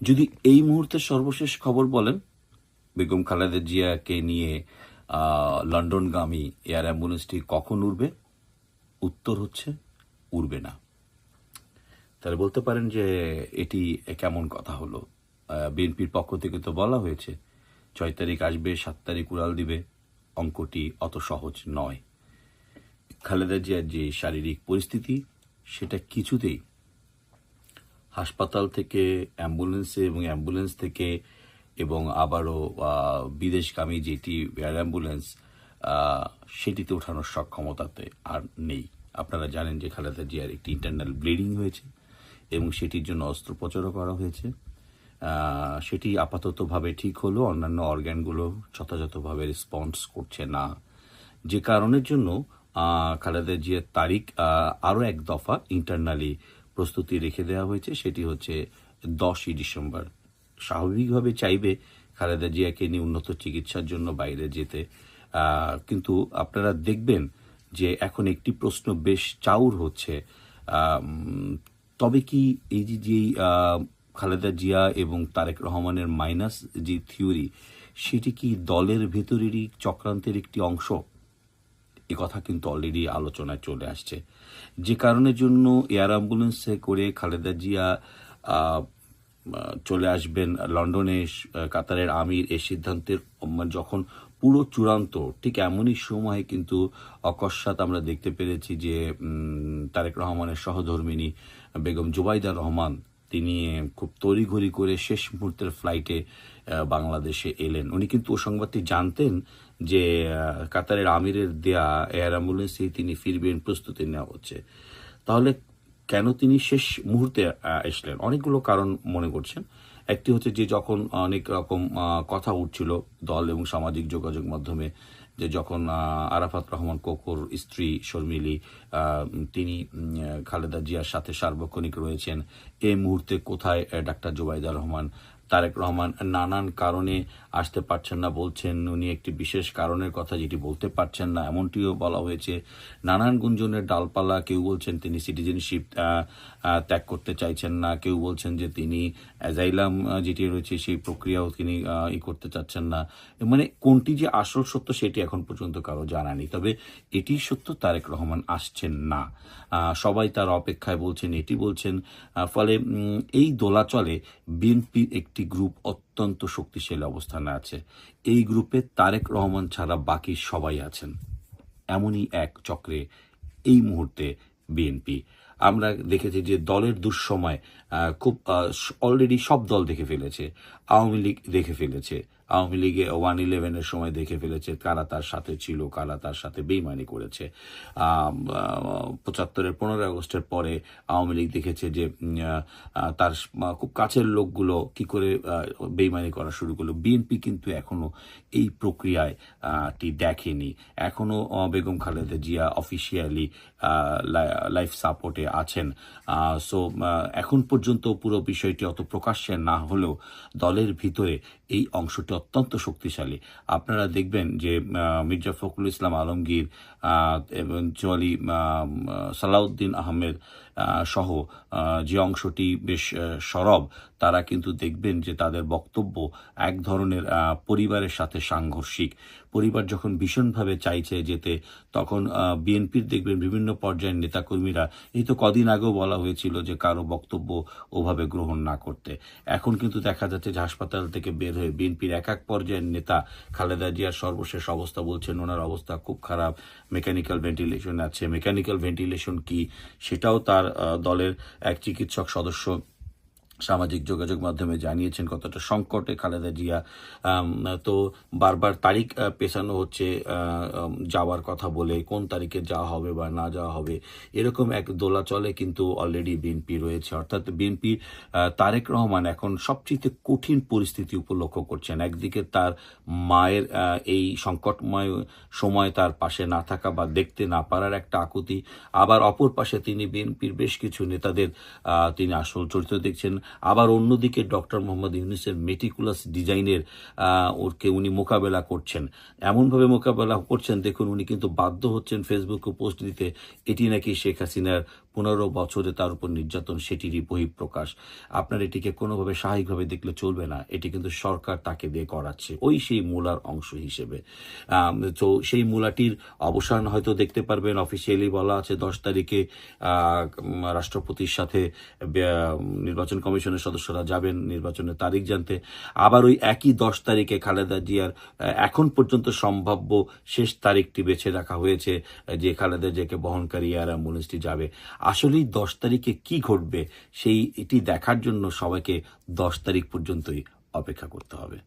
যদি এই মুহূর্তের সর্বশেষ খবর বলেন, বেগম খালেদা জিয়াকে নিয়ে লন্ডনগামী এয়ার অ্যাম্বুলেন্সটি কখন উড়বে? উত্তর হচ্ছে উড়বে না। তাহলে বলতে পারেন যে এটি কেমন কথা হলো? বিএনপির পক্ষ থেকে তো বলা হয়েছে 6 তারিখ আসবে, 7 তারিখ উড়াল দিবে। অঙ্কটি অত সহজ নয়। খালেদা জিয়ার যে শারীরিক পরিস্থিতি, সেটা কিছুতেই হাসপাতাল থেকে অ্যাম্বুলেন্সে এবং অ্যাম্বুলেন্স থেকে এবং আবারও বিদেশগামী যেটি এয়ার অ্যাম্বুলেন্স, সেটিতে ওঠানোর সক্ষমতাতে আর নেই। আপনারা জানেন যে খালেদা জিয়ার একটি ইন্টারনাল ব্লিডিং হয়েছে এবং সেটির জন্য অস্ত্রোপচারও করা হয়েছে। সেটি আপাততভাবে ঠিক হলো, অন্যান্য অর্গ্যানগুলো যথাযথভাবে রেসপন্স করছে না, যে কারণের জন্য খালেদা জিয়ার তারিখ আরও এক দফা ইন্টারনালি প্রস্তুতি রেখে দেওয়া হয়েছে। সেটি হচ্ছে 10ই ডিসেম্বর। স্বাভাবিকভাবে চাইবে খালেদা জিয়াকে নিয়ে উন্নত চিকিৎসার জন্য বাইরে যেতে, কিন্তু আপনারা দেখবেন যে এখন একটি প্রশ্ন বেশ চাউর হচ্ছে, তবে কি এই যে খালেদা জিয়া এবং তারেক রহমানের মাইনাস যে থিওরি, সেটি কি দলের ভেতরেরই চক্রান্তের একটি অংশ? এ কথা কিন্তু অলরেডি আলোচনায় চলে আসছে, যে কারণের জন্য এয়ার অ্যাম্বুলেন্সে করে খালেদা জিয়া চলে আসবেন লন্ডনে। কাতারের আমির এই সিদ্ধান্তের যখন পুরো চূড়ান্ত, ঠিক এমনই সময়ে কিন্তু অকস্মাৎ আমরা দেখতে পেরেছি যে তারেক রহমানের সহধর্মিণী বেগম জুবাইদা রহমান, তিনি খুব তড়িঘড়ি করে শেষ মুহূর্তের ফ্লাইটে বাংলাদেশে এলেন। উনি কিন্তু ও সংবাদটি জানতেন যে কাতারের আমিরের দেয়া এয়ার অ্যাম্বুলেন্সেই তিনি ফিরবেন, প্রস্তুতি নেওয়া হচ্ছে। তাহলে কেন তিনি শেষ মুহূর্তে এসলেন? অনেকগুলো কারণ মনে করছেন। একটি হচ্ছে যে যখন অনেক রকম কথা উঠছিল দল এবং সামাজিক যোগাযোগ মাধ্যমে, যে যখন আরাফাত রহমান কোকোর স্ত্রী শর্মিলী, তিনি খালেদা জিয়ার সাথে সার্বক্ষণিক রয়েছেন, এই মুহূর্তে কোথায় ডাক্তার জুবাইদা রহমান? তারেক রহমান নানান কারণে আসতে পারছেন না বলছেন, উনি একটি বিশেষ কারণের কথা যেটি বলতে পারছেন না, এমনটিও বলা হয়েছে। নানান গুঞ্জনের ডালপালা, কেউ বলছেন তিনি সিটিজেনশিপ ত্যাগ করতে চাইছেন না, কেউ বলছেন যে তিনি অ্যাজাইলাম যেটি রয়েছে সেই প্রক্রিয়াও তিনি করতে চাচ্ছেন না। মানে কোনটি যে আসল সত্য সেটি এখন পর্যন্ত কারো জানা নেই, তবে এটি সত্য, তারেক রহমান আসছেন না। সবাই তার অপেক্ষায় বলছেন, এটি বলছেন। ফলে এই দোলাচলে বিএনপির একটি গ্রুপ অত্যন্ত শক্তিশালী অবস্থানে আছে। এই গ্রুপে তারেক রহমান ছাড়া বাকি সবাই আছেন। এমনই এক চক্রে এই মুহূর্তে বিএনপি। আমরা দেখেছি যে দলের দুঃসময় খুব অলরেডি সব দল দেখে ফেলেছে। আওয়ামী লীগ দেখে ফেলেছে, আওয়ামী লীগে 111-এর সময় দেখে ফেলেছে কারা তার সাথে ছিল, কারা তার সাথে বেইমানি করেছে। 75-এর 15 আগস্টের পরে আওয়ামী লীগ দেখেছে যে তার খুব কাছের লোকগুলো কি করে বেইমানি করা শুরু করলো। বিএনপি কিন্তু এখনো এই প্রক্রিয়ায় দেখেনি। এখনো বেগম খালেদা জিয়া অফিসিয়ালি লাইফ সাপোর্টে আছেন। সো এখন পর্যন্ত পুরো বিষয়টি অত প্রকাশ্যে না হলেও দলের ভিতরে এই অংশটি অত্যন্ত শক্তিশালী। আপনারা দেখবেন যে মির্জা ফখরুল ইসলাম আলমগীর এবং সালাউদ্দিন আহমেদ সহ যে অংশটি বেশ সরব, তারা কিন্তু দেখবেন যে তাদের বক্তব্য এক ধরনের পরিবারের সাথে সাংঘর্ষিক। পরিবার যখন ভীষণভাবে চাইছে যেতে, তখন বিএনপির দেখবেন বিভিন্ন পর্যায়ের নেতাকর্মীরা, এই তো কদিন আগেও বলা হয়েছিল যে কারো বক্তব্য ওভাবে গ্রহণ না করতে। এখন কিন্তু দেখা যাচ্ছে যে হাসপাতাল থেকে বের হয়ে বিএনপির এক পর্যায়ের নেতা খালেদা জিয়ার সর্বশেষ অবস্থা বলছেন ওনার অবস্থা খুব খারাপ, মেকানিক্যাল ভেন্টিলেশন আছে। মেকানিক্যাল ভেন্টিলেশন কি সেটাও তার দলের এক চিকিৎসক সদস্য সামাজিক যোগাযোগ মাধ্যমে জানিয়েছেন কতটা সংকটে খালেদা জিয়া। তো বারবার তারিখ পেছানো হচ্ছে যাওয়ার কথা বলে, কোন তারিখে যাওয়া হবে বা না যাওয়া হবে, এরকম এক দোলাচলে কিন্তু অলরেডি বিএনপি রয়েছে। অর্থাৎ বিএনপি তারেক রহমান এখন সবচেয়ে কঠিন পরিস্থিতি উপলক্ষ করছেন। একদিকে তার মায়ের এই সংকটময় সময় তার পাশে না থাকা বা দেখতে না পারার একটা আকুতি, আবার অপর পাশে তিনি বিএনপির বেশ কিছু নেতাদের তিনি আসল চরিত্র দেখছেন। আবার অন্যদিকে ডক্টর মোহাম্মদ ইউনূসের মেটিকুলাস ডিজাইনের ওরকে উনি মোকাবেলা করছেন। এমনভাবে মোকাবেলা করছেন, দেখুন উনি কিন্তু বাধ্য হচ্ছেন ফেসবুকে পোস্ট দিতে এটি নাকি শেখ হাসিনার 15 বছরে তার উপর নির্যাতন, সেটিরই বহিঃপ্রকাশ। আপনার এটিকে কোনোভাবে স্বাভাবিকভাবে দেখলে চলবে না। এটি কিন্তু সরকার তাকে দিয়ে করাচ্ছে, ওই সেই মূলার অংশ হিসেবে। তো সেই মূলাটির অবসান হয়তো দেখতে পারবেন। অফিসিয়ালি বলা আছে 10 তারিখে রাষ্ট্রপতির সাথে নির্বাচন কমিশনের সদস্যরা যাবেন নির্বাচনের তারিখ জানতে। আবার ওই একই 10 তারিখে খালেদা জিয়ার এখন পর্যন্ত সম্ভাব্য শেষ তারিখটি বেছে রাখা হয়েছে, যে খালেদা জিয়াকে বহনকারী এয়ার অ্যাম্বুলেন্সটি যাবে। আসলেই 10 তারিখে কি ঘটবে এটি দেখার জন্য সবাইকে 10 তারিখ পর্যন্তই অপেক্ষা করতে হবে।